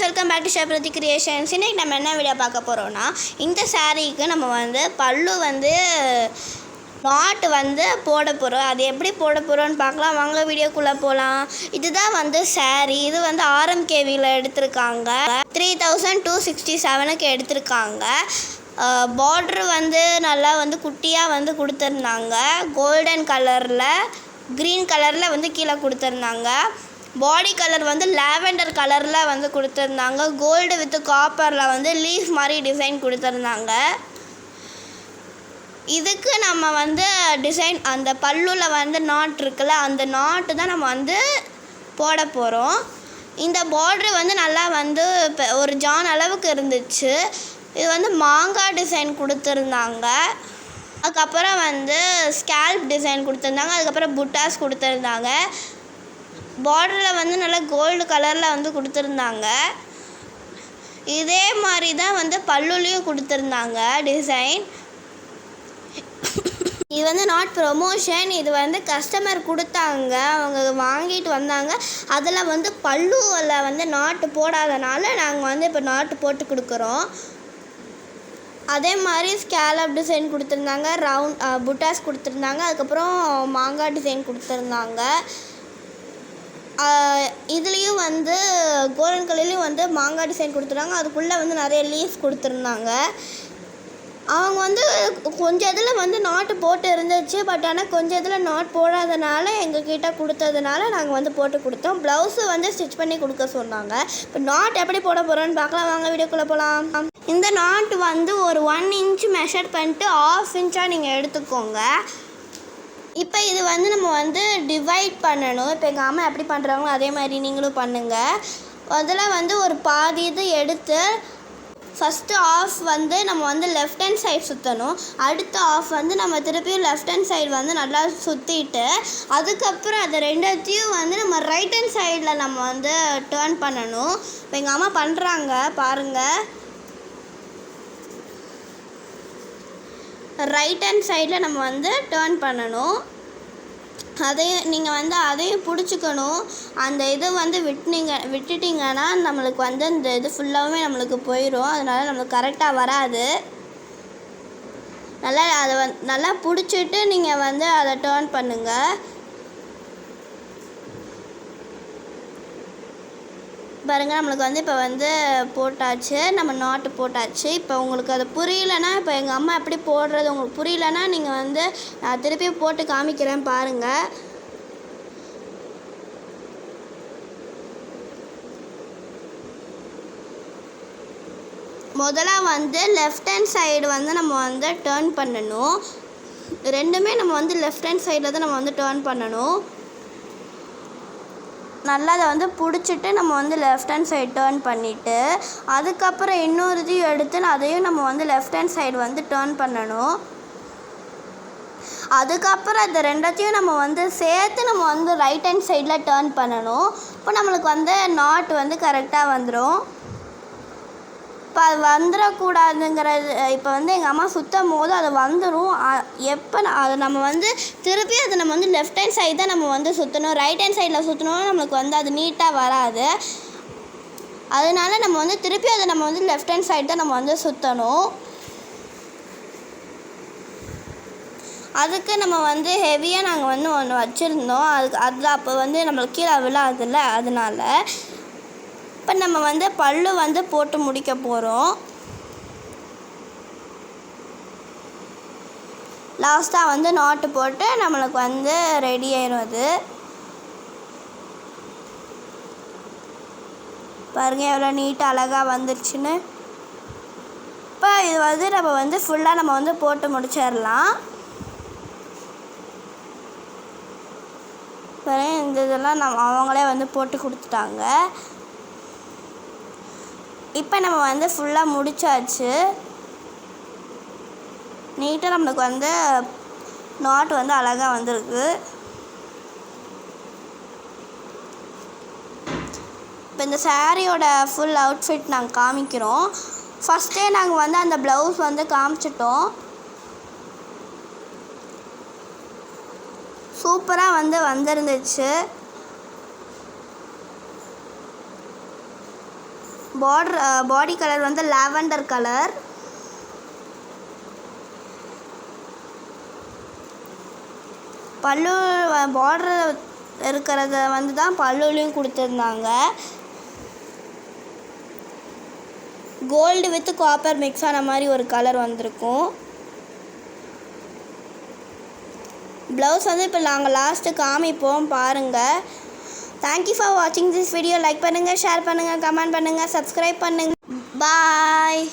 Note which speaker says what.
Speaker 1: Welcome back to ஷேப்ரதி creations. இன்றைக்கி நம்ம என்ன வீடியோ பார்க்க போகிறோன்னா, இந்த சாரீக்கு நம்ம பல்லு நாட்டு போட போகிறோம். அது எப்படி போட போகிறோன்னு பார்க்கலாம். வாங்க வீடியோக்குள்ளே போகலாம். இதுதான் சாரீ. இது RMKVயில் எடுத்திருக்காங்க. 3267க்கு எடுத்திருக்காங்க. பார்ட்ரு நல்லா குட்டியாக கொடுத்துருந்தாங்க. கோல்டன் கலரில் க்ரீன் கலரில் கீழே கொடுத்துருந்தாங்க. பாடி கலர் லாவெண்டர் கலரில் கொடுத்துருந்தாங்க. கோல்டு வித் காப்பரில் லீஃப் மாதிரி டிசைன் கொடுத்துருந்தாங்க. இதுக்கு நம்ம டிசைன் அந்த பல்லுவில் நாட் இருக்குல்ல, அந்த நாட்டு தான் நம்ம போட போகிறோம். இந்த பார்ட்ரு நல்லா ஒரு ஜான் அளவுக்கு இருந்துச்சு. இது மாங்காய் டிசைன் கொடுத்துருந்தாங்க. அதுக்கப்புறம் ஸ்கேல்ப் டிசைன் கொடுத்துருந்தாங்க. அதுக்கப்புறம் புட்டாஸ் கொடுத்துருந்தாங்க. பார்டரில் நல்லா கோல்டு கலரில் கொடுத்துருந்தாங்க. இதே மாதிரி தான் பல்லுலேயும் கொடுத்துருந்தாங்க டிசைன். இது நாட் ப்ரொமோஷன். இது கஸ்டமர் கொடுத்தாங்க, அவங்க வாங்கிட்டு வந்தாங்க. அதில் பல்லுவில் நாட்டு போடாதனால நாங்கள் இப்போ நாட்டு போட்டு கொடுக்குறோம். அதே மாதிரி ஸ்கேலப் டிசைன் கொடுத்துருந்தாங்க. ரவுண்ட் புட்டாஸ் கொடுத்துருந்தாங்க. அதுக்கப்புறம் மாங்காய் டிசைன் கொடுத்துருந்தாங்க. இதுலேயும் கோல்டன் கலர்லேயும் மாங்காய் டிசைன் கொடுத்துருந்தாங்க. அதுக்குள்ளே நிறைய லீஃப் கொடுத்துருந்தாங்க. அவங்க கொஞ்சம் இதில் நாட்டு போட்டு இருந்துச்சு. பட் ஆனால் கொஞ்சம் இதில் நாட் போடாதனால எங்ககிட்ட கொடுத்ததுனால நாங்கள் போட்டு கொடுத்தோம். ப்ளவுஸு ஸ்டிச் பண்ணி கொடுக்க சொன்னாங்க. இப்போ நாட் எப்படி போட போகிறோன்னு பார்க்கலாம். வாங்க வீடியோக்குள்ளே போகலாம். இந்த நாட் ஒரு 1 இன்ச் மெஷர் பண்ணிட்டு 1/2 இன்ச்சாக நீங்கள் எடுத்துக்கோங்க. இப்போ இது நம்ம டிவைட் பண்ணணும். இப்போ எங்கள் அம்மா எப்படி பண்ணுறாங்களோ அதே மாதிரி நீங்களும் பண்ணுங்கள். அதில் ஒரு பாதி இது எடுத்து ஃபஸ்ட்டு ஆஃப் நம்ம லெஃப்ட் ஹேண்ட் சைடு சுற்றணும். அடுத்த ஆஃப் நம்ம திருப்பியும் லெஃப்ட் ஹேண்ட் சைடு நல்லா சுற்றிட்டு, அதுக்கப்புறம் அதை ரெண்டத்தையும் நம்ம ரைட் ஹேண்ட் சைடில் நம்ம டேர்ன் பண்ணணும். இப்போ எங்கள் அம்மா பண்ணுறாங்க பாருங்கள். ரைட் ஹேண்ட் சைடில் நம்ம டேர்ன் பண்ணணும். அதையும் நீங்கள் அதையும் பிடிச்சிக்கணும். அந்த இது விட்டுட்டிங்கன்னா நம்மளுக்கு இந்த இது ஃபுல்லாகவே நம்மளுக்கு போயிடும். அதனால் நம்மளுக்கு கரெக்டாக வராது. நல்லா அதை நல்லா பிடிச்சிட்டு நீங்கள் அதை டேர்ன் பண்ணுங்கள். பாருங்கள், நம்மளுக்கு இப்போ போட்டாச்சு. நம்ம நாட்டு போட்டாச்சு. இப்போ உங்களுக்கு அது புரியலன்னா, இப்போ எங்கள் அம்மா எப்படி போடுறது உங்களுக்கு புரியலன்னா நீங்கள் நான் திருப்பி போட்டு காமிக்கிறேன் பாருங்கள். முதல்ல லெஃப்ட் ஹேண்ட் சைடு நம்ம டேர்ன் பண்ணணும். ரெண்டுமே நம்ம லெஃப்ட் ஹேண்ட் சைடில் தான் நம்ம டேர்ன் பண்ணணும். நல்லா அதை பிடிச்சிட்டு நம்ம லெஃப்ட் ஹேண்ட் சைடு டேர்ன் பண்ணிவிட்டு, அதுக்கப்புறம் இன்னொரு இதையும் எடுத்து அதையும் நம்ம லெஃப்ட் ஹேண்ட் சைடு டேர்ன் பண்ணணும். அதுக்கப்புறம் அந்த ரெண்டத்தையும் நம்ம சேர்த்து நம்ம ரைட் ஹேண்ட் சைடில் டேர்ன் பண்ணணும். இப்போ நம்மளுக்கு நாட் கரெக்டாக வந்துடும். இப்போ அது வந்துடக்கூடாதுங்கிறது. இப்போ எங்கள் அம்மா சுற்றும் போது அது வந்துடும். எப்போ அதை நம்ம திருப்பி அதை நம்ம லெஃப்ட் ஹேண்ட் சைடு தான் நம்ம சுற்றணும். ரைட் ஹேண்ட் சைடில் சுற்றணும்னா நம்மளுக்கு அது நீட்டாக வராது. அதனால நம்ம திருப்பி அதை நம்ம லெஃப்ட் ஹேண்ட் சைடு தான் நம்ம சுற்றணும். அதுக்கு நம்ம ஹெவியாக நாங்கள் ஒன்று வச்சுருந்தோம். அது அப்போ நம்மளுக்கு கீழே விழாதுல்ல, அதனால இப்போ நம்ம பல்லு போட்டு முடிக்க போகிறோம். லாஸ்ட்டாக நாட்டு போட்டு நம்மளுக்கு ரெடி ஆயிடும். அது பாருங்கள் எவ்வளோ நீட்டாக அழகாக வந்துருச்சுன்னு. இப்போ இது நம்ம ஃபுல்லாக நம்ம போட்டு முடிச்சிடலாம். பாருங்கள், இந்த இதெல்லாம் அவங்களே போட்டு கொடுத்துட்டாங்க. இப்போ நம்ம ஃபுல்லாக முடிச்சாச்சு. நீட்டாக நம்மளுக்கு நாட் அழகாக வந்திருக்கு. இப்போ இந்த சாரியோட ஃபுல் அவுட்ஃபிட் நாங்கள் காமிக்கிறோம். ஃபஸ்ட்டே நாங்கள் அந்த ப்ளவுஸ் காமிச்சிட்டோம். சூப்பராக வந்திருந்துச்சு. பாடி கலர் வந்து லாவெண்டர் கலர். பல்லு பார்டர் இருக்கிறத வந்து தான் பல்லுலையும் கொடுத்துருந்தாங்க. கோல்டு வித் காப்பர் மிக்ஸ் ஆன மாதிரி ஒரு கலர் வந்திருக்கும். ப்ளவுஸ் வந்து இப்போ நாங்கள் லாஸ்ட்டு காமிப்போம் பாருங்கள். தேங்க்யூ ஃபார் வாட்சிங் திஸ் வீடியோ. லைக் பண்ணுங்கள், ஷேர் பண்ணுங்கள், கமெண்ட் பண்ணுங்கள், சப்ஸ்கிரைப் பண்ணுங்கள். பாய்.